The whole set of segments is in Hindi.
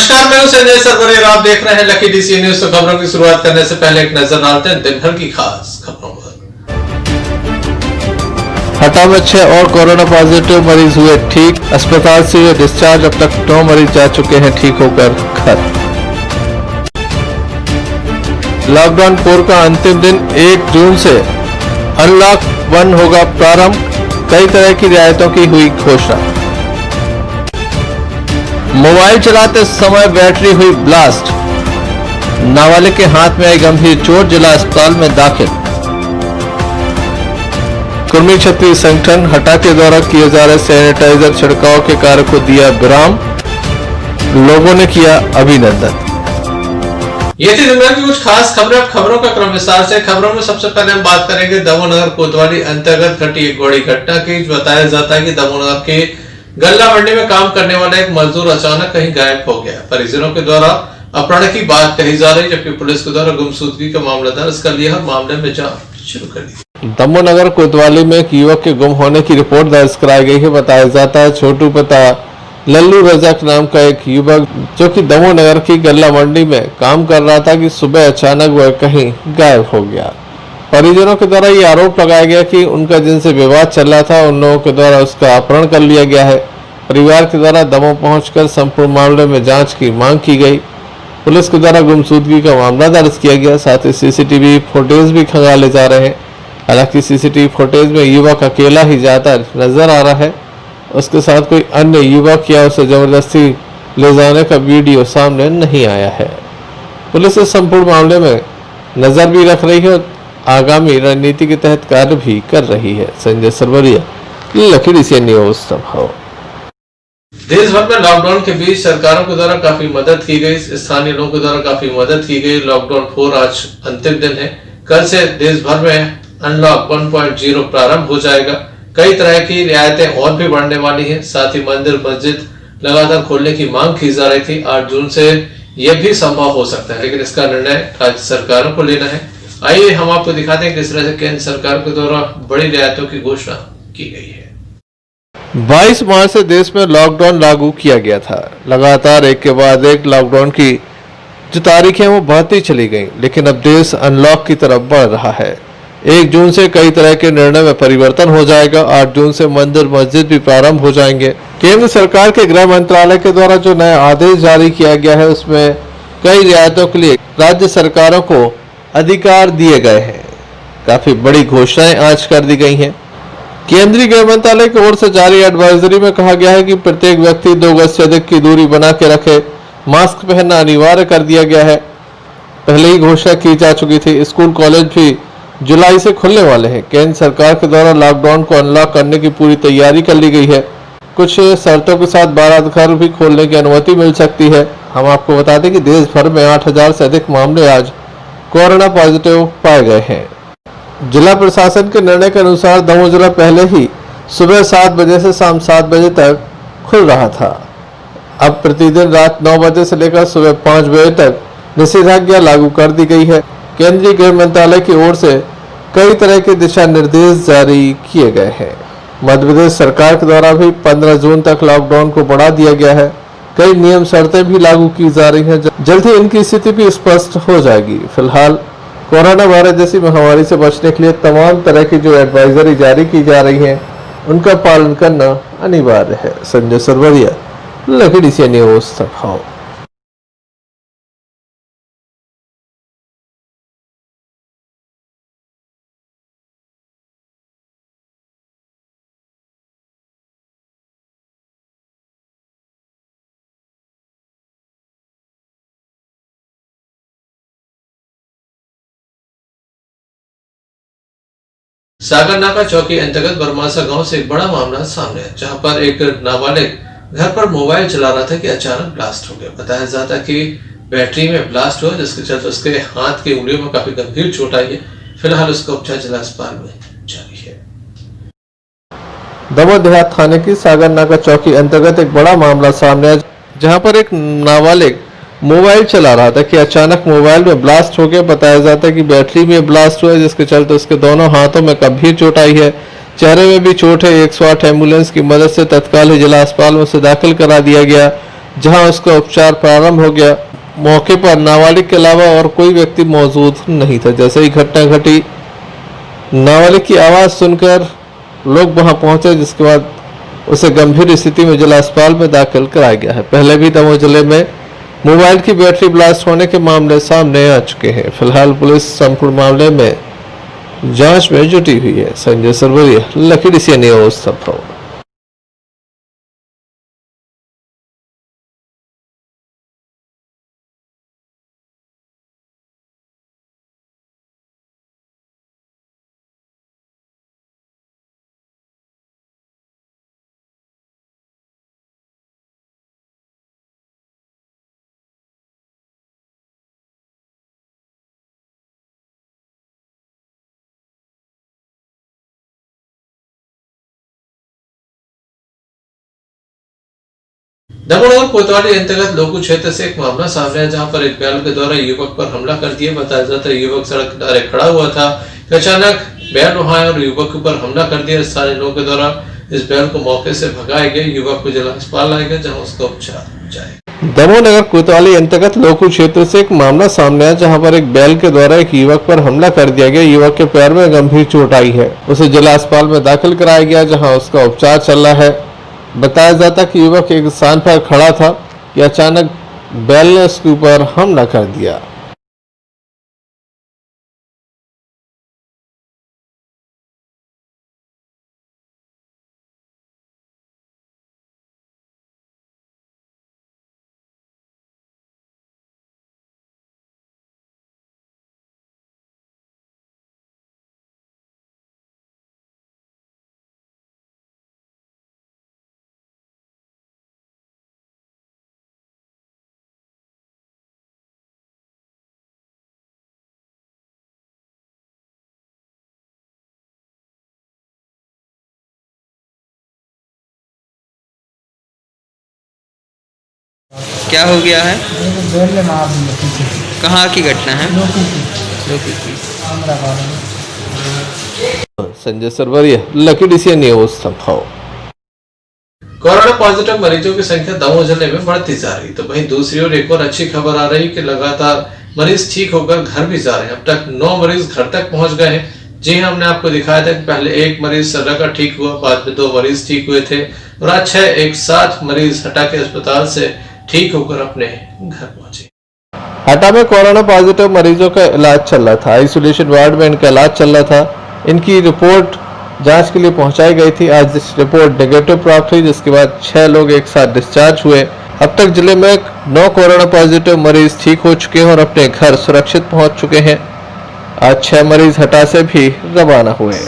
नमस्कार, मैं हूं संजय सरवरिया। आप देख रहे हैं लकी डीसी न्यूज। तो खबरों की शुरुआत करने से पहले एक नजर डालते हैं दिन भर की खास खबरों पर। हटा में 6 और कोरोना पॉजिटिव मरीज हुए ठीक, अस्पताल से हुए डिस्चार्ज। अब तक 9 मरीज जा चुके हैं ठीक होकर घर। लॉकडाउन 4 का अंतिम दिन 1 जून से अनलॉक 1 होगा प्रारंभ। कई तरह की रियायतों की हुई घोषणा। मोबाइल चलाते समय बैटरी हुई ब्लास्ट, नाबालिग के हाथ में आई गंभीर चोट, जिला अस्पताल में दाखिल। कुर्मी क्षत्रिय संगठन हटा के द्वारा किए जा रहे सैनिटाइजर छिड़काव के कार्य को दिया विराम, लोगों ने किया अभिनंदन। ये थी दुनिया की कुछ खास खबरें। खबरों का क्रम विस्तार से। खबरों में सबसे पहले हम बात करेंगे दमोह नगर कोतवाली अंतर्गत घटी एक बड़ी घटना की। बताया जाता है कि दमोह नगर के गल्ला मंडी में काम करने वाला एक मजदूर अचानक कहीं गायब हो गया। परिजनों के द्वारा अपहरण की बात कही जा रही, जबकि पुलिस के द्वारा गुमशुदगी का मामला दर्ज कर लिया और मामले में जांच शुरू कर दी। दमोह नगर कोतवाली में एक युवक के गुम होने की रिपोर्ट दर्ज कराई गई है। बताया जाता है छोटू पता लल्लू रजाक नाम का एक युवक जो कि दमोह नगर की गल्ला मंडी में काम कर रहा था कि सुबह अचानक वह कहीं गायब हो गया। परिजनों के द्वारा ये आरोप लगाया गया कि उनका जिनसे विवाद चल रहा था उन लोगों के द्वारा उसका अपहरण कर लिया गया है। परिवार के द्वारा दमोह पहुंचकर संपूर्ण मामले में जांच की मांग की गई। पुलिस के द्वारा गुमशुदगी का मामला दर्ज किया गया। साथ ही सीसीटीवी फुटेज भी खंगाले जा रहे हैं। हालांकि सीसीटीवी फुटेज में युवक अकेला ही जाता नजर आ रहा है। उसके साथ कोई अन्य युवक या उसे जबरदस्ती ले जाने का वीडियो सामने नहीं आया है। पुलिस इस संपूर्ण मामले में नजर भी रख रही है और आगामी रणनीति के तहत कार्य भी कर रही है। Sanjay Sarwariya, Lucky DC News संभव। देश भर में लॉकडाउन के बीच सरकारों के द्वारा काफी मदद की गई, स्थानीय लोगों के द्वारा काफी मदद की गई। लॉकडाउन 4 आज अंतिम दिन है। कल से देश भर में अनलॉक 1.0 प्रारंभ हो जाएगा। कई तरह की रियायतें और भी बढ़ने वाली हैं। साथ ही मंदिर मस्जिद लगातार खोलने की मांग की जा रही थी। 8 जून से यह भी संभव हो सकता है, लेकिन इसका निर्णय राज्य सरकारों को लेना है। आइए हम आपको दिखाते हैं किस तरह से केंद्र सरकार के द्वारा बड़ी रियायतों की घोषणा की गई है। 22 मार्च से देश में लॉकडाउन लागू किया गया था। लगातार एक के बाद एक लॉकडाउन की जो तारीखें वो बढ़ती चली गईं, लेकिन अब देश अनलॉक की तरफ बढ़ रहा है। 1 जून से कई तरह के निर्णय में परिवर्तन हो जाएगा। 8 जून से मंदिर मस्जिद भी प्रारंभ हो जाएंगे। केंद्र सरकार के गृह मंत्रालय के द्वारा जो नया आदेश जारी किया गया है उसमें कई रियायतों के लिए राज्य सरकारों को अधिकार दिए गए हैं। काफी बड़ी घोषणाएं आज कर दी गई हैं। केंद्रीय गृह मंत्रालय की ओर से जारी एडवाइजरी में कहा गया है कि प्रत्येक व्यक्ति 2 गज से अधिक की दूरी बना के रखे, मास्क पहनना अनिवार्य कर दिया गया है। पहले ही घोषणा की जा चुकी थी। स्कूल कॉलेज भी जुलाई से खुलने वाले हैं। केंद्र सरकार के द्वारा लॉकडाउन को अनलॉक करने की पूरी तैयारी कर ली गई है। कुछ शर्तों के साथ बारात घर भी खोलने की अनुमति मिल सकती है। हम आपको बता दें कि देश भर में 8000 से अधिक मामले आज कोरोना पॉजिटिव पाए गए हैं। जिला प्रशासन के निर्णय के अनुसार दमोह जिला पहले ही सुबह 7 बजे से शाम 7 बजे तक खुल रहा था। अब प्रतिदिन रात 9 बजे से लेकर सुबह 5 बजे तक निषेधाज्ञा लागू कर दी गई है। केंद्रीय गृह मंत्रालय की ओर से कई तरह के दिशा निर्देश जारी किए गए हैं। मध्य प्रदेश सरकार के द्वारा भी 15 जून तक लॉकडाउन को बढ़ा दिया गया है। कई नियम शर्तें भी लागू की जा रही हैं। जल्द ही इनकी स्थिति भी स्पष्ट हो जाएगी। फिलहाल कोरोना वायरस जैसी महामारी से बचने के लिए तमाम तरह की जो एडवाइजरी जारी की जा रही है उनका पालन करना अनिवार्य है। Sanjay Sarwariya, Lucky DC News संभव। सागरनाका चौकी अंतर्गत बरमासा गांव से एक बड़ा मामला सामने है, जहां पर एक नाबालिग घर पर मोबाइल चला रहा था कि अचानक ब्लास्ट हो गया। बताया जाता है कि बैटरी में ब्लास्ट हुआ, जिसके चलते उसके हाथ की उंगलियों में काफी गंभीर चोट आई है। फिलहाल उसका उपचार जिला अस्पताल में जारी है। दमोह देहात थाने की सागरनाका चौकी अंतर्गत एक बड़ा मामला सामने आया, जहां पर एक नाबालिग मोबाइल चला रहा था कि अचानक मोबाइल में ब्लास्ट हो गया। बताया जाता है कि बैटरी में ब्लास्ट हुआ, जिसके चलते उसके दोनों हाथों में गंभीर चोट आई है। चेहरे में भी चोट है। 108 एम्बुलेंस की मदद से तत्काल ही जिला अस्पताल में उसे दाखिल करा दिया गया। जहां उसका उपचार प्रारंभ हो गया। मौके पर नाबालिग के अलावा और कोई व्यक्ति मौजूद नहीं था। जैसे ही घटना घटी, नाबालिग की आवाज़ सुनकर लोग वहां पहुंचे, जिसके बाद उसे गंभीर स्थिति में जिला अस्पताल में दाखिल कराया गया है। पहले भी दमोह जिले में मोबाइल की बैटरी ब्लास्ट होने के मामले सामने आ चुके हैं। फिलहाल पुलिस संपूर्ण मामले में जांच में जुटी हुई है। Sanjay Sarwariya, Lucky DC News, Damoh. Damoh कोतवाली अंतर्गत लोकू क्षेत्र से एक मामला सामने आया, जहां पर एक बैल के द्वारा युवक पर हमला कर दिया। बताया जाता है युवक सड़क किनारे खड़ा हुआ था कि अचानक बैल वहां आया और युवक के ऊपर हमला कर दिया। स्थानीय लोगों के द्वारा इस बैल को मौके से भगाया गया। युवक को जिला अस्पताल लाया गया, जहां उसका उपचार जारी। दमोह नगर कोतवाली अंतर्गत लोकू क्षेत्र से एक मामला सामने आया, जहां पर एक बैल के द्वारा एक युवक पर हमला कर दिया गया। युवक के पैर में गंभीर चोट आई है। उसे जिला अस्पताल में दाखिल कराया गया, जहां उसका उपचार चल रहा है। बताया जाता कि युवक एक स्थान पर खड़ा था कि अचानक बैल ने उसके ऊपर हमला कर दिया। क्या हो गया है? बेल ने मार दिया पीछे से, कहाँ की घटना है? लोकी की, लोकी की। अमराबाद में। Sanjay Sarwariya, Lucky DC News, Damoh. Corona positive मरीजों की संख्या दमोह जिले में बढ़ती जा रही, तो वहीं दूसरी ओर एक और अच्छी खबर आ रही कि लगातार मरीज ठीक होकर घर भी जा रहे हैं। अब तक 9 मरीज घर तक पहुंच गए हैं। जी हाँ, हमने आपको दिखाया था कि पहले एक मरीज सर्रा का ठीक हुआ, बाद में 2 मरीज ठीक हुए थे और आज एक साथ मरीज हटा के अस्पताल से ठीक होकर अपने घर पहुंचे। हटा में कोरोना पॉजिटिव मरीजों का इलाज चल रहा था। आइसोलेशन वार्ड में इनका इलाज चल रहा था। इनकी रिपोर्ट जांच के लिए पहुंचाई गई थी। आज रिपोर्ट नेगेटिव प्राप्त हुई, जिसके बाद 6 लोग एक साथ डिस्चार्ज हुए। अब तक जिले में 9 कोरोना पॉजिटिव मरीज ठीक हो चुके हैं और अपने घर सुरक्षित पहुंच चुके हैं। आज 6 मरीज हटा से भी रवाना हुए।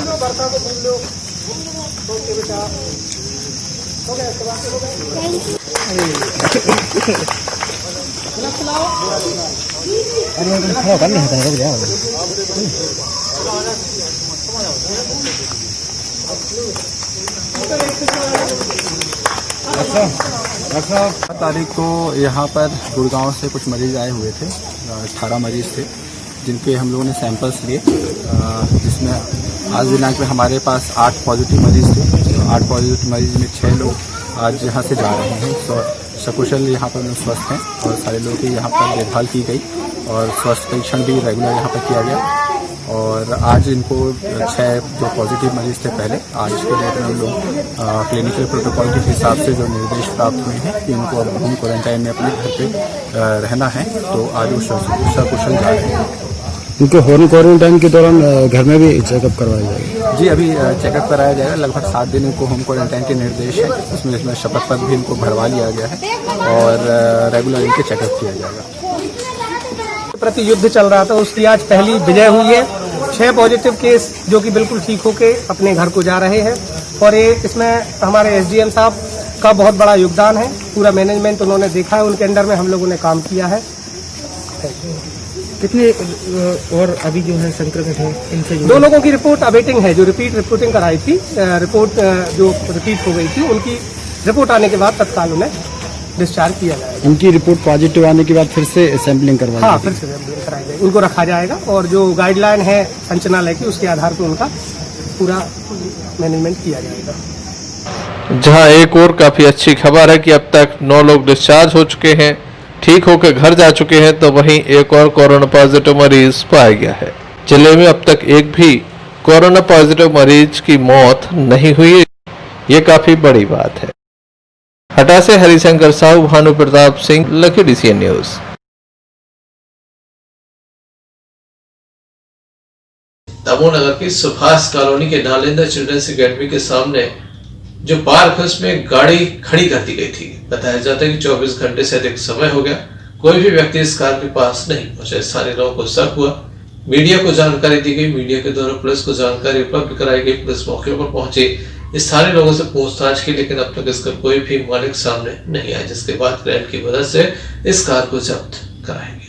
तारीख को यहाँ पर गुड़गांव से कुछ मरीज आए हुए थे। 18 मरीज थे, जिनके हम लोगों ने सैंपल्स लिए, जिसमें आज दिनांक में हमारे पास 8 पॉजिटिव मरीज थे। 8 पॉजिटिव मरीज में 6 लोग आज यहाँ से जा रहे हैं। सकुशल यहाँ पर लोग स्वस्थ हैं और सारे लोगों की यहाँ पर देखभाल की गई और स्वास्थ्य परीक्षण भी रेगुलर यहाँ पर किया गया। और आज इनको 6 जो पॉजिटिव मरीज थे पहले, आज के डेट में हम लोग क्लिनिकल प्रोटोकॉल के हिसाब से जो निर्देश प्राप्त हुए हैं कि इनको अब होम क्वारंटाइन में अपने घर पे रहना है, तो आज वो सकुशल जा रहे हैं। उनको होम क्वारंटाइन के दौरान घर में भी चेकअप करवाया जाएगा? जी, अभी चेकअप कराया जाएगा। लगभग 7 दिन इनको होम क्वारंटाइन के निर्देश है। इसमें शपथ पत्र भी इनको भरवा लिया गया है और रेगुलर इनके चेकअप किया जाएगा। प्रति युद्ध चल रहा था, उसकी आज पहली विजय हुई है। 6 पॉजिटिव केस जो कि बिल्कुल ठीक होके अपने घर को जा रहे हैं और ये इसमें हमारे एसडीएम साहब का बहुत बड़ा योगदान है। पूरा मैनेजमेंट उन्होंने देखा है, उनके अंडर में हम लोगों ने काम किया है। कितने और अभी जो है संक्रमित हैं, इनसे 2 लोगों की रिपोर्ट अवेटिंग है, जो रिपीट रिपोर्टिंग कराई थी। रिपोर्ट जो रिपीट हो गई थी, उनकी रिपोर्ट आने के बाद तत्काल उन्हें डिस्चार्ज किया जाएगा। उनकी रिपोर्ट पॉजिटिव आने के बाद फिर से सैंपलिंग करवाई? हाँ, फिर से सैंपलिंग कराई जाएगी, उनको रखा जाएगा और जो गाइडलाइन है संचालनालय की, उसके आधार पर उनका पूरा मैनेजमेंट किया जाएगा। जहां एक और काफी अच्छी खबर है कि अब तक 9 लोग डिस्चार्ज हो चुके हैं, ठीक होकर घर जा चुके हैं, तो वहीं एक और कोरोना पॉजिटिव मरीज पाया गया है। जिले में अब तक एक भी कोरोना पॉजिटिव मरीज की मौत नहीं हुई, ये काफी बड़ी बात है। हटा से Harishankar Sahu, Bhanu Pratap Singh, lucky DCN news. Damoh नगर की सुभाष कॉलोनी के नालंदा चिल्ड्रंस अकेडमी के सामने जो पार्क है उसमें गाड़ी खड़ी कर दी गई थी। बताया जाता है कि 24 घंटे से अधिक समय हो गया, कोई भी व्यक्ति इस कार के पास नहीं पहुंचा। स्थानीय लोगों को शक हुआ, मीडिया को जानकारी दी गई, मीडिया के द्वारा पुलिस को जानकारी उपलब्ध कराई गई। पुलिस मौके पर पहुंची, स्थानीय लोगों से पूछताछ की, लेकिन अब तक इसका कोई भी मालिक सामने नहीं आया, जिसके बाद क्रेन की मदद से इस कार को जब्त कराया गया।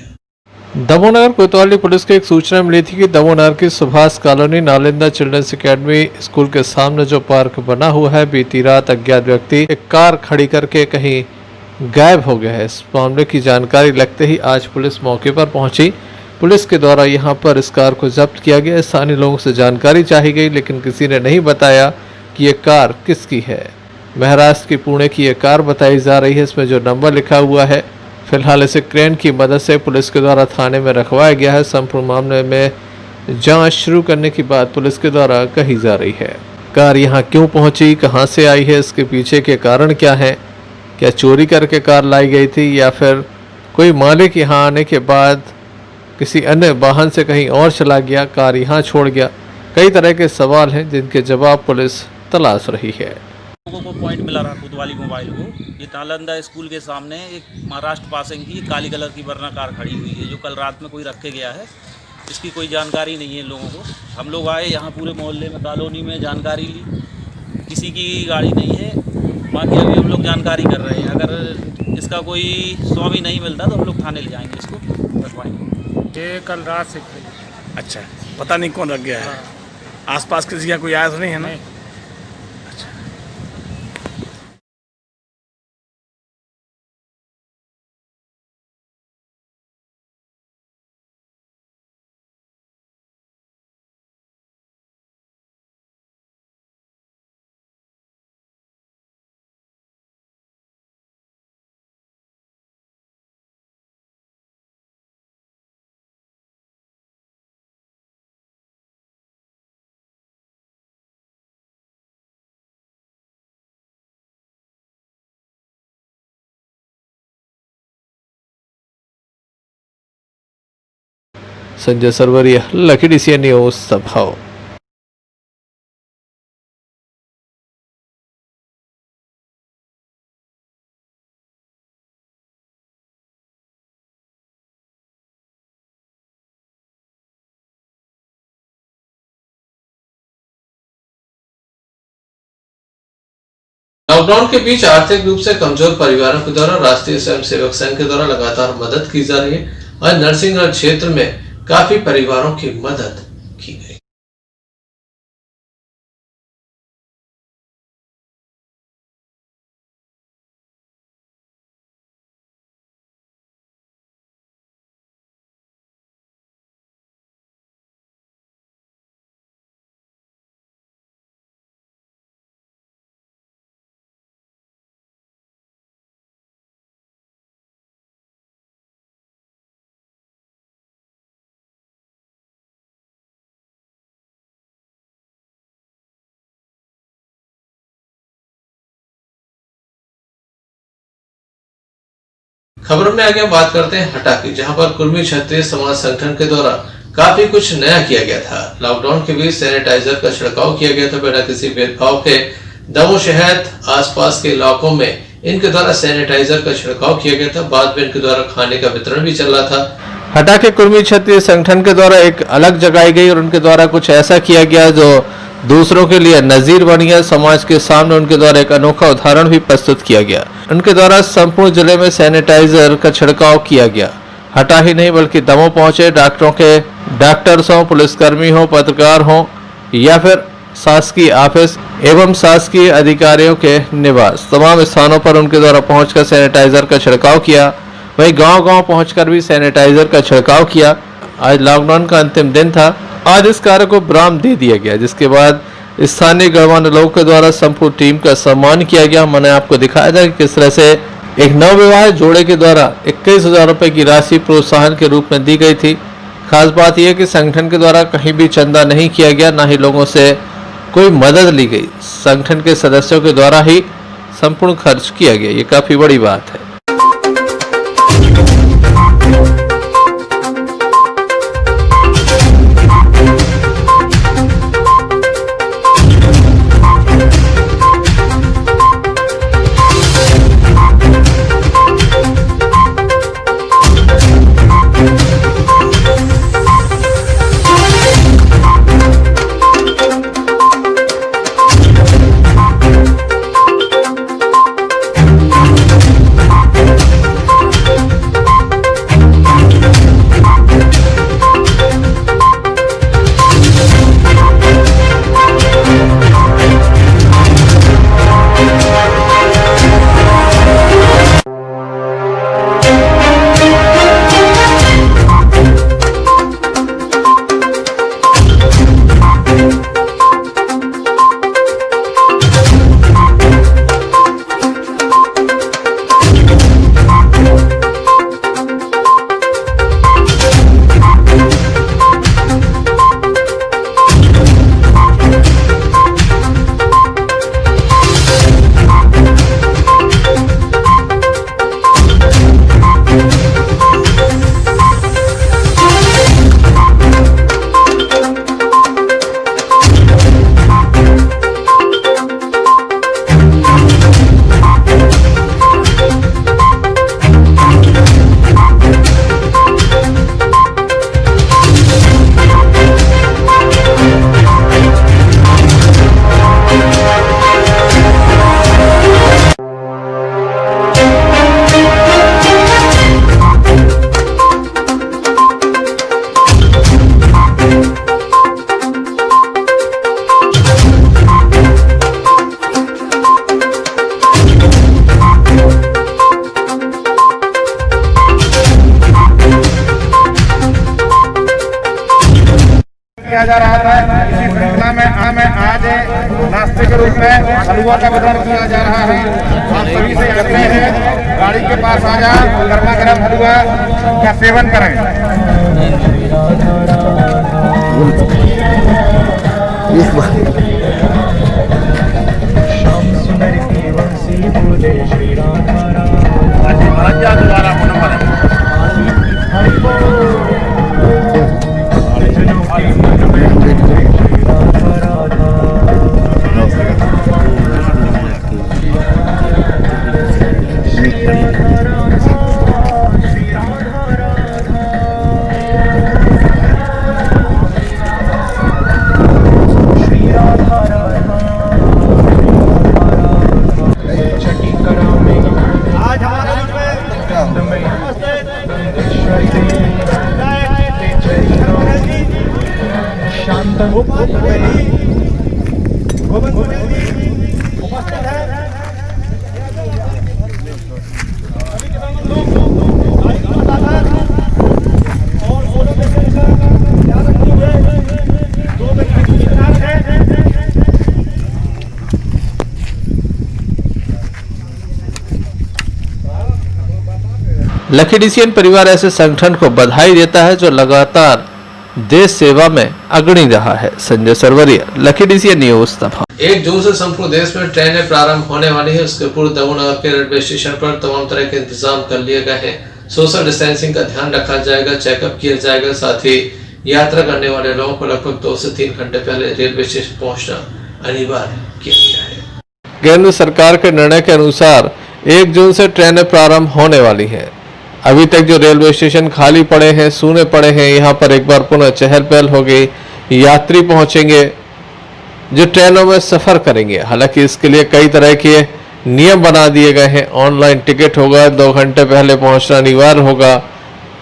दमोह नगर कोतवाली पुलिस को एक सूचना मिली थी कि दमोह नगर की Subhash colony Nalanda children's academy school के सामने जो पार्क बना हुआ है, बीती रात अज्ञात व्यक्ति एक कार खड़ी करके कहीं गायब हो गया है। इस मामले की जानकारी लगते ही आज पुलिस मौके पर पहुंची। पुलिस के द्वारा यहां पर इस कार को जब्त किया गया। स्थानीय लोगों से जानकारी चाही गई, लेकिन किसी ने नहीं बताया कि ये कार किसकी है। महाराष्ट्र की पुणे की ये कार बताई जा रही है, इसमें जो नंबर लिखा हुआ है। फिलहाल इसे क्रेन की मदद से पुलिस के द्वारा थाने में रखवाया गया है। संपूर्ण मामले में जांच शुरू करने की बात पुलिस के द्वारा कही जा रही है। कार यहां क्यों पहुंची, कहां से आई है, इसके पीछे के कारण क्या है, क्या चोरी करके कार लाई गई थी या फिर कोई मालिक यहां आने के बाद किसी अन्य वाहन से कहीं और चला गया, कार यहां छोड़ गया। कई तरह के सवाल हैं जिनके जवाब पुलिस तलाश रही है। लोगों को पॉइंट मिला रहा कोतवाली मोबाइल को, ये नालंदा स्कूल के सामने एक महाराष्ट्र पासिंग की काली कलर की वरना कार खड़ी हुई है, जो कल रात में कोई रख के गया है। इसकी कोई जानकारी नहीं है लोगों को। हम लोग आए यहाँ पूरे मोहल्ले में, कॉलोनी में जानकारी ली, किसी की गाड़ी नहीं है। बाकी अभी हम लोग जानकारी कर रहे हैं, अगर इसका कोई स्वामी नहीं मिलता तो हम लोग थाने ले जाएंगे, इसको रखवाएंगे। ये कल रात से खड़ी। अच्छा, पता नहीं कौन रख गया है। आसपास किसी का कोई आया तो नहीं है ना? Sanjay Sarwariya, Lucky DCN News, संभव। लॉकडाउन के बीच आर्थिक रूप से कमजोर परिवारों के द्वारा राष्ट्रीय स्वयंसेवक संघ के द्वारा लगातार मदद की जा रही है और नरसिंहगढ़ क्षेत्र में काफी परिवारों की मदद की गई। खबरों में आगे बात करते हैं हटा की, जहां पर कुर्मी क्षत्रिय समाज संगठन के द्वारा काफी कुछ नया किया गया था। लॉकडाउन के बीच सैनिटाइजर का छिड़काव किया गया था बिना किसी भेदभाव के। दमोह शहर आसपास के इलाकों में इनके द्वारा सैनिटाइजर का छिड़काव किया गया था। बाद में इनके द्वारा खाने का वितरण भी चल रहा था। हटा के कुर्मी क्षत्रिय संगठन के द्वारा एक अलग जगाई गई और उनके द्वारा कुछ ऐसा किया गया जो दूसरों के लिए नजीर बन गया। समाज के सामने उनके द्वारा एक अनोखा उदाहरण भी प्रस्तुत किया गया। उनके द्वारा संपूर्ण जिले में सैनिटाइजर का छिड़काव किया गया। हटा ही नहीं बल्कि दमोह पहुंचे डॉक्टर्स हों, पुलिसकर्मी हों, पत्रकार हों या फिर शासकीय ऑफिस एवं शासकीय अधिकारियों के निवास, तमाम स्थानों पर उनके द्वारा पहुंचकर सैनिटाइजर का छिड़काव किया। वहीं गांव-गांव पहुंचकर भी सैनिटाइजर का छिड़काव किया। आज लॉकडाउन का अंतिम दिन था। आज इस कार्य को विराम दे दिया गया, जिसके बाद स्थानीय गणमान्य लोगों के द्वारा संपूर्ण टीम का सम्मान किया गया। मैंने आपको दिखाया था कि किस तरह से एक नवविवाहित जोड़े के द्वारा 21,000 रुपए की राशि प्रोत्साहन के रूप में दी गई थी। खास बात यह कि संगठन के द्वारा कहीं भी चंदा नहीं किया गया, ना ही लोगों से कोई मदद ली गई। संगठन के सदस्यों के द्वारा ही संपूर्ण खर्च किया गया। ये काफी बड़ी बात है। किया जा रहा था। इसी श्रृंखला में आज नाश्ते के रूप में हलवा का वितरण किया जा रहा है। आप सभी से कहते हैं गाड़ी के पास आ जा, गर्मा गर्म हलवा का सेवन करें। द्वारा लखीडीसीएन परिवार ऐसे संगठन को बधाई देता है जो लगातार देश सेवा में अग्रणी रहा है। संजय सरवरिया, लखीडीसीएन न्यूज तफा। 1 जून से संपूर्ण देश में ट्रेनें प्रारंभ होने वाली है। उसके पूर्व दमोह के रेलवे स्टेशन पर तमाम तरह के इंतजाम कर लिए गए हैं। सोशल डिस्टेंसिंग का ध्यान रखा जाएगा, चेकअप किया जाएगा। साथ ही यात्रा करने वाले लोगों को लगभग 2 से 3 घंटे पहले रेलवे स्टेशन पहुंचना अनिवार्य किया गया है। केंद्र सरकार के निर्णय के अनुसार 1 जून से ट्रेनें प्रारंभ होने वाली है। अभी तक जो रेलवे स्टेशन खाली पड़े हैं, सूने पड़े हैं, यहाँ पर एक बार पुनः चहल पहल हो गई। यात्री पहुंचेंगे जो ट्रेनों में सफर करेंगे। हालांकि इसके लिए कई तरह के नियम बना दिए गए हैं। ऑनलाइन टिकट होगा, 2 घंटे पहले पहुंचना अनिवार्य होगा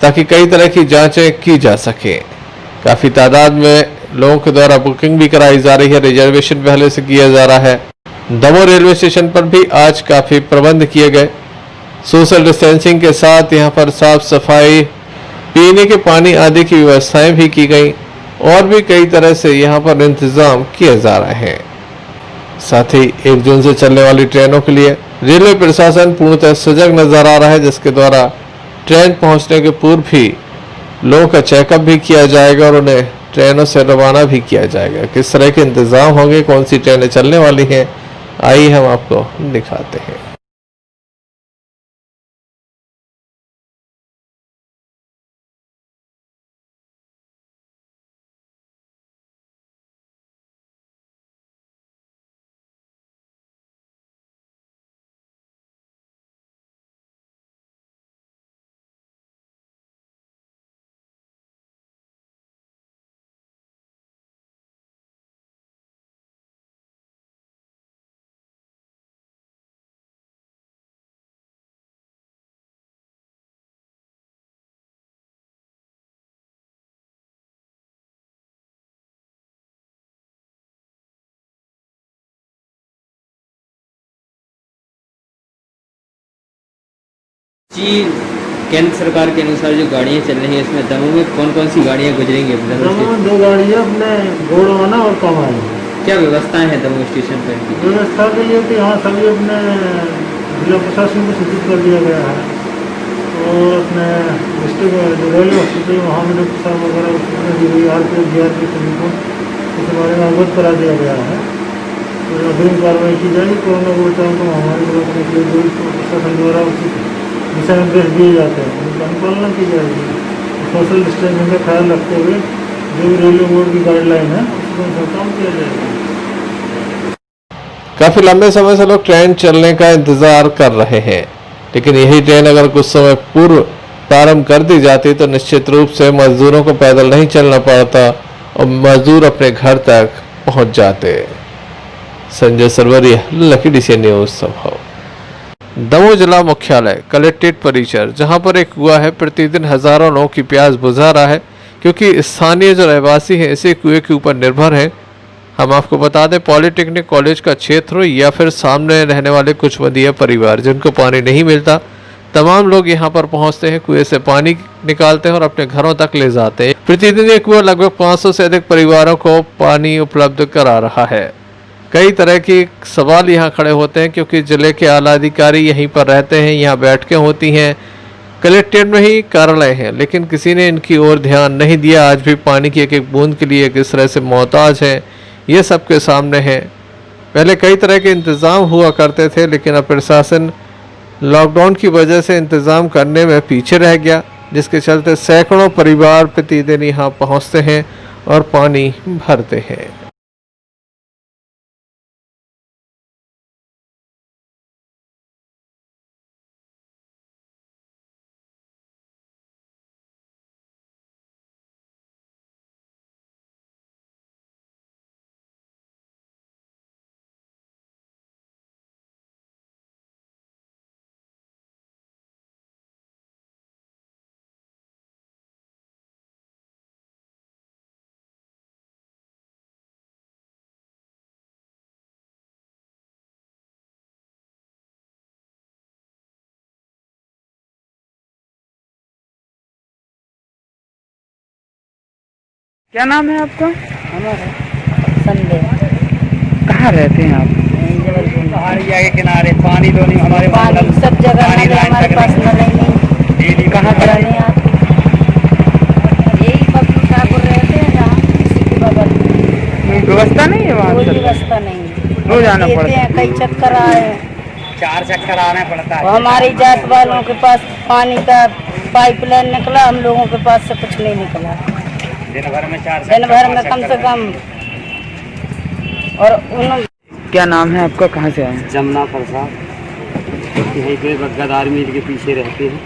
ताकि कई तरह की जांचें की जा सके। काफी तादाद में लोगों के द्वारा बुकिंग भी कराई जा रही है, रिजर्वेशन पहले से किया जा रहा है। दमोह रेलवे स्टेशन पर भी आज काफी प्रबंध किए गए। सोशल डिस्टेंसिंग के साथ यहाँ पर साफ सफाई, पीने के पानी आदि की व्यवस्थाएं भी की गई और भी कई तरह से यहाँ पर इंतजाम किए जा रहे हैं। साथ ही 1 जून से चलने वाली ट्रेनों के लिए रेलवे प्रशासन पूर्णतः सजग नजर आ रहा है, जिसके द्वारा ट्रेन पहुंचने के पूर्व भी लोगों का चेकअप भी किया जाएगा और उन्हें ट्रेनों से रवाना भी किया जाएगा। किस तरह के इंतजाम होंगे, कौन सी ट्रेनें चलने वाली हैं, आइए हम आपको दिखाते हैं। जी, केंद्र सरकार के अनुसार जो गाड़ियाँ चल रही हैं इसमें दमोह में कौन कौन सी गाड़ियाँ गुजरेंगी? दमोह में 2 गाड़ियाँ अपने घोड़वाना और कमाई। क्या व्यवस्थाएं हैं दमोह स्टेशन पर की? व्यवस्था के लिए तो यहाँ सभी अपने जिला प्रशासन को सूचित कर दिया गया है और अपने डिस्ट्रिक्ट रेलवे हॉस्पिटल महानिरीक्षक साहब वगैरह उसमें दी गई RPF सभी को इस बारे में अवगत करा दिया गया है और अग्रिम कार्रवाई की जाएगी। कोरोना को बचाव को महामारी को रोकने के लिए जो प्रशासन द्वारा उचित दिशा निर्देश दिए जाते हैं उनकी अनुपालना की जाएगी। सोशल डिस्टेंसिंग का ख्याल रखते हुए जो भी रेलवे बोर्ड की गाइडलाइन है उसको अनुसार काम किया जाएगा। काफी लंबे समय से लोग ट्रेन चलने का इंतजार कर रहे हैं, लेकिन यही ट्रेन अगर कुछ समय पूर्व प्रारंभ कर दी जाती तो निश्चित रूप से मजदूरों को पैदल नहीं चलना पड़ता और मजदूर अपने घर तक पहुंच जाते। Sanjay Sarwariya, Lucky DC News संभव। दमोह जिला मुख्यालय कलेक्ट्रेट परिसर, जहां पर एक कुआं है, प्रतिदिन हजारों लोगों की प्यास बुझा रहा है क्योंकि स्थानीय जो रहवासी हैं इसी कुएं के ऊपर निर्भर हैं। हम आपको बता दें, पॉलिटेक्निक कॉलेज का क्षेत्र या फिर सामने रहने वाले कुछ मदीय परिवार जिनको पानी नहीं मिलता, तमाम लोग यहां पर पहुंचते हैं, कुएं से पानी निकालते हैं और अपने घरों तक ले जाते हैं। प्रतिदिन ये कुआं लगभग 500 से अधिक परिवारों को पानी उपलब्ध करा रहा है। कई तरह के सवाल यहाँ खड़े होते हैं क्योंकि जिले के आला अधिकारी यहीं पर रहते हैं, यहाँ बैठकें होती हैं, कलेक्ट्रेट में ही कार्यालय है, लेकिन किसी ने इनकी ओर ध्यान नहीं दिया। आज भी पानी की एक एक बूंद के लिए किस तरह से मोहताज है, ये सबके सामने है। पहले कई तरह के इंतज़ाम हुआ करते थे, लेकिन अब प्रशासन लॉकडाउन की वजह से इंतज़ाम करने में पीछे रह गया, जिसके चलते सैकड़ों परिवार प्रतिदिन यहाँ पहुँचते हैं और पानी भरते हैं। क्या नाम है आपका? संडे। कहाँ रहते हैं आप? जबलपुर के किनारे पानी तो नहीं हमारे पानी सब जगह नल है, हमारे पास नल नहीं। कहाँ पर नहीं आते, यही बबलू ठाकुर रहते हैं जहाँ किसी के बगल में। कोई व्यवस्था नहीं है वहाँ? कोई व्यवस्था नहीं, रोज आना पड़ता है। कई चक्कर आए, 4 चक्कर आना पड़ता है। हमारी जात वालों के पास पानी का पाइपलाइन निकला, हम लोगों के पास से कुछ नहीं निकला। दिन भर में 4 दिन भर में कम से कम। और उन क्या नाम है आपका, कहाँ से आए? जमुना प्रसाद, यहीं पे बग्गादार मिल के पीछे रहते हैं।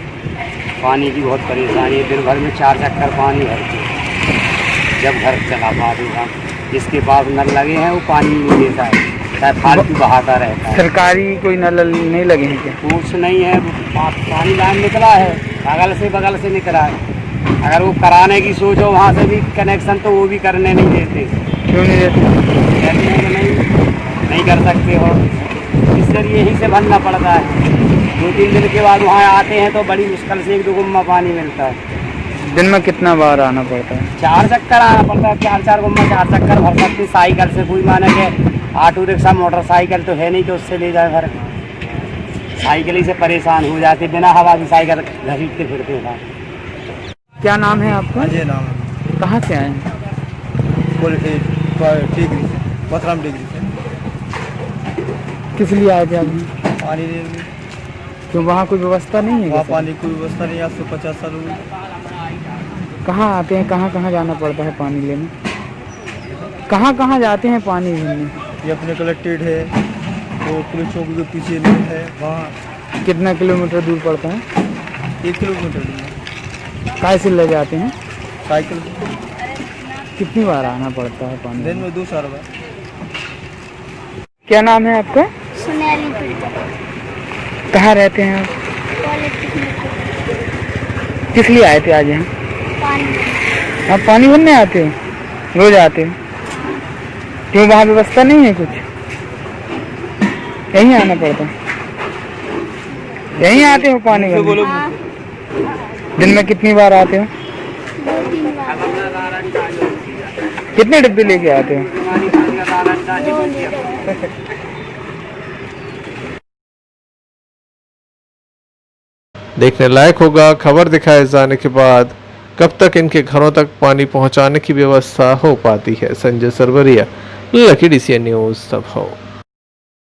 पानी की बहुत परेशानी है, दिन भर में 4 चक्कर पानी भरते हैं जब घर चला पाते हम। जिसके पास नल लगे हैं वो पानी नहीं देता है, चाहे फालतू बहाता रहता है। सरकारी कोई नल नहीं लगे हैं क्या? कुछ नहीं है, पानी लाइन निकला है, बगल से निकला है। अगर वो कराने की सोचो वहाँ से भी कनेक्शन, तो वो भी करने नहीं देते। क्यों नहीं देते? कहते हैं कि नहीं कर सकते हो, इससे यहीं से भरना पड़ता है। 2-3 दिन के बाद वहाँ आते हैं तो बड़ी मुश्किल से 1-2 गुम्मा पानी मिलता है। दिन में कितना बार आना पड़ता है? 4 चक्कर आना पड़ता है, 4 गुम्मा 4 चक्कर भर सकती। साइकिल से कोई माने के ऑटो रिक्शा मोटरसाइकिल तो है नहीं कि उससे ले जाए घर, साइकिल ही से परेशान हो जाते, बिना हवा की साइकिल घसीटते फिरते हैं। क्या नाम है आपका? अजय नाम है। कहाँ से आए हैं? डिग्री से, मथुराम डिग्री से। किस लिए आए थे आप? पानी देने। क्यों वहाँ कोई व्यवस्था नहीं है? वहाँ पानी की व्यवस्था नहीं, आज से 50 साल हो गए। कहाँ आते हैं, कहाँ कहाँ जाना पड़ता है पानी लेने? कहाँ कहाँ जाते हैं पानी लेने? ये अपने कलेक्ट्रेट है, वो पुलिस चौकी के पीछे नहीं है, वहाँ कितना किलोमीटर दूर पड़ता है? 1 किलोमीटर दूर। काय से ले जाते हैं? साइकिल। कितनी बार आना पड़ता है पानी? दिन में 2-4 बार। क्या नाम है आपका? सुनैली पिंटो। कहाँ रहते हैं आप? पॉलिटेक्निक। किस लिए आए थे आज यहाँ? पानी। आप पानी भरने आते हो? रोज आते हो? क्यों वहाँ व्यवस्था नहीं है कुछ? यहीं आना पड़ता है? यहीं आते हो पानी भरने? हाँ, दिन में कितनी बार आते हो? 2-3 बार। कितने डिब्बे लेके आते हो? 2 लीटर। देखने लायक होगा खबर दिखाए जाने के बाद कब तक इनके घरों तक पानी पहुंचाने की व्यवस्था हो पाती है। Sanjay Sarwariya, Lucky DCN News Damoh.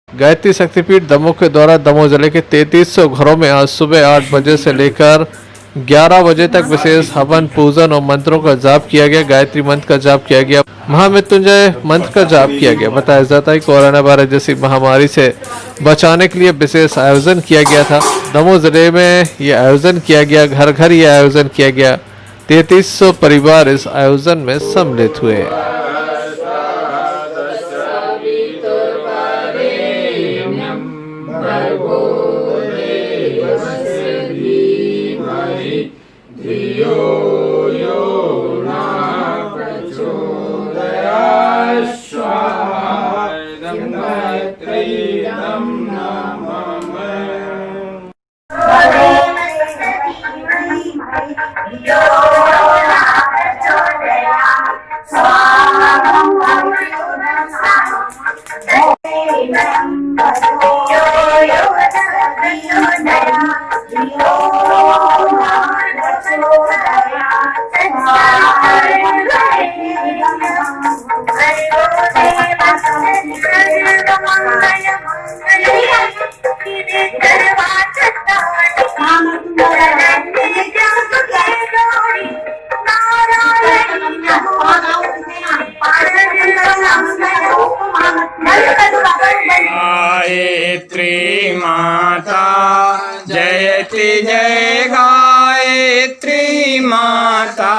Gayatri Shaktipeeth Damoh के द्वारा दमोह जिले के 3300 घरों में आज सुबह 8 बजे से लेकर 11 बजे तक विशेष हवन, पूजन और मंत्रों का जाप किया गया। गायत्री मंत्र का जाप किया गया, महामृत्युंजय मंत्र का जाप किया गया। बताया जाता है कोरोना वायरस जैसी महामारी से बचाने के लिए विशेष आयोजन किया गया था। दमोह जिले में ये आयोजन किया गया, घर घर ये आयोजन किया गया। 3300 परिवार इस आयोजन में सम्मिलित हुए। गायत्री माता जयति जय गायत्री माता,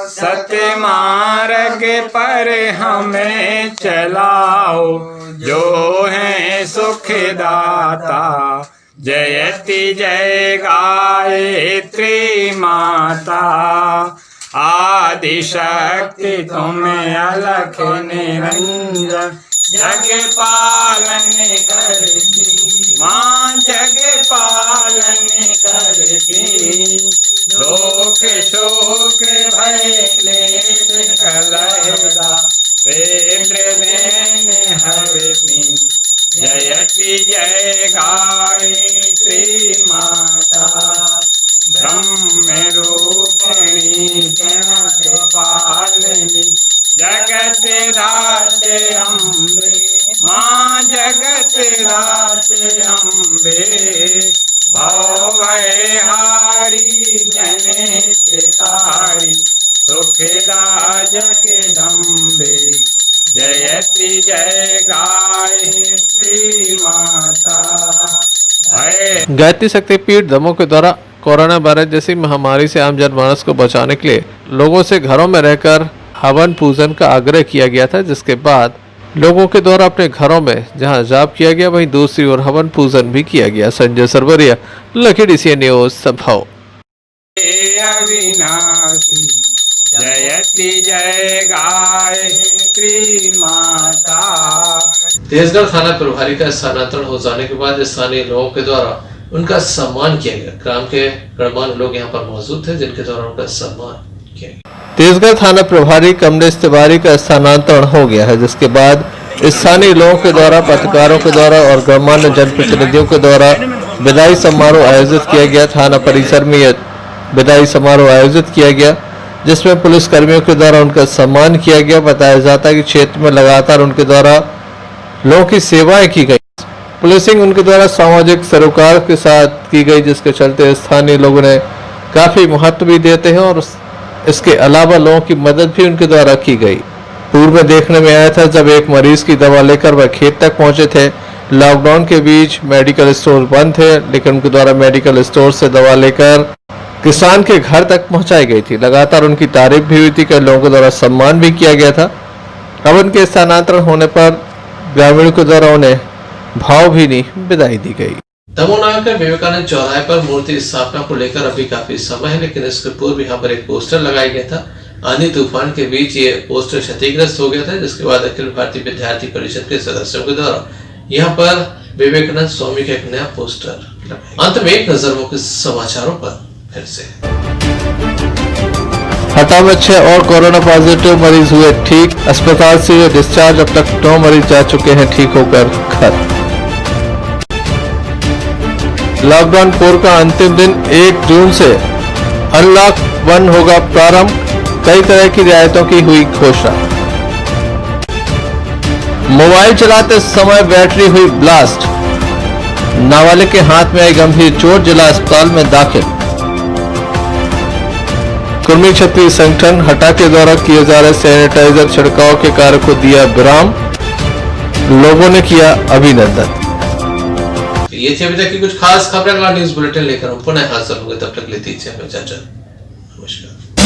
सत्य मार्ग पर हमें चलाओ, जो है सुखदाता। जयति जय गायत्री माता, आदि शक्ति तुम्हें अलख निरंजन, जग पालन करती माँ, जग पालन करती। दुख शोक भय क्लेश कलहदा, वेद्र देन हरती। जयति जय गायत्री माता, ब्रह्म रूपिणी पालिनी, जगत राते अम्बे माँ, जगत राते अम्बे। भवहारी जनितकारी, सुखदा जगदम्बे। जयति जय गायत्री माता। गायत्री शक्तिपीठ दमोह के द्वारा कोरोना वायरस जैसी महामारी से आम जनमानस को बचाने के लिए लोगों से घरों में रहकर हवन पूजन का आग्रह किया गया था, जिसके बाद लोगों के द्वारा अपने घरों में जहां जाप किया गया, वहीं दूसरी ओर हवन पूजन भी किया गया। Sanjay Sarwariya, Lucky DCN News Damoh. अविनाशी जयति जय गायत्री माता। तेजगढ़ थाना प्रभारी का स्थानांतरण हो जाने के बाद स्थानीय लोगों के द्वारा उनका सम्मान किया गया। ग्राम के गणमान्य लोग यहाँ पर मौजूद थे जिनके द्वारा उनका सम्मान किया गया। तेजगढ़ थाना प्रभारी कमलेश तिवारी का स्थानांतरण हो गया है, जिसके बाद स्थानीय लोगों के द्वारा, पत्रकारों के द्वारा और गणमान्य जनप्रतिनिधियों के द्वारा विदाई समारोह आयोजित किया गया। थाना परिसर में यह विदाई समारोह आयोजित किया गया, जिसमें पुलिस कर्मियों के द्वारा उनका सम्मान किया गया। बताया जाता है कि क्षेत्र में लगातार उनके द्वारा लोगों की सेवाएं की गई। पुलिसिंग उनके द्वारा सामाजिक सरोकार के साथ की गई, जिसके चलते स्थानीय लोगों ने काफी महत्व भी देते हैं और इसके अलावा लोगों की मदद भी उनके द्वारा की गई। पूर्व में देखने में आया था जब एक मरीज की दवा लेकर वह खेत तक पहुंचे थे। लॉकडाउन के बीच मेडिकल स्टोर बंद थे, लेकिन उनके द्वारा मेडिकल स्टोर से दवा लेकर किसान के घर तक पहुंचाई गई थी। लगातार उनकी तारीफ भी हुई थी, कई लोगों के द्वारा सम्मान भी किया गया था। अब उनके स्थानांतरण होने पर ग्रामीणों के द्वारा उन्हें भावभीनी विदाई दी गई। दमोह के विवेकानंद चौराहे पर मूर्ति स्थापना को लेकर अभी काफी समय है, लेकिन इसके पूर्व यहाँ पर एक पोस्टर लगाया गया था। आंधी तूफान के बीच ये पोस्टर क्षतिग्रस्त हो गया था, जिसके बाद अखिल भारतीय विद्यार्थी परिषद के सदस्यों के द्वारा यहाँ पर विवेकानंद स्वामी का एक नया पोस्टर लगाया। अंत में एक नजर मुख्य समाचारों पर फिर से। हटा में 6 और कोरोना पॉजिटिव मरीज हुए ठीक, अस्पताल से हुए डिस्चार्ज। अब तक 9 मरीज जा चुके हैं ठीक होकर घर। लॉकडाउन 4 का अंतिम दिन 1 जून से अनलॉक 1 होगा प्रारंभ। कई तरह की रियायतों की हुई घोषणा। मोबाइल चलाते समय बैटरी हुई ब्लास्ट, नाबालिग के हाथ में आई गंभीर चोट, जिला अस्पताल में दाखिल। कुर्मी क्षत्रिय संगठन हटा के द्वारा किए जा रहे सैनिटाइजर छिड़काव के कार्य को दिया विराम, लोगों ने किया अभिनंदन। ये थी अभी तक की कुछ खास खबरें। न्यूज बुलेटिन लेकर हम पुनः हाजिर होंगे, तब तक लेती इजाजत। नमस्कार।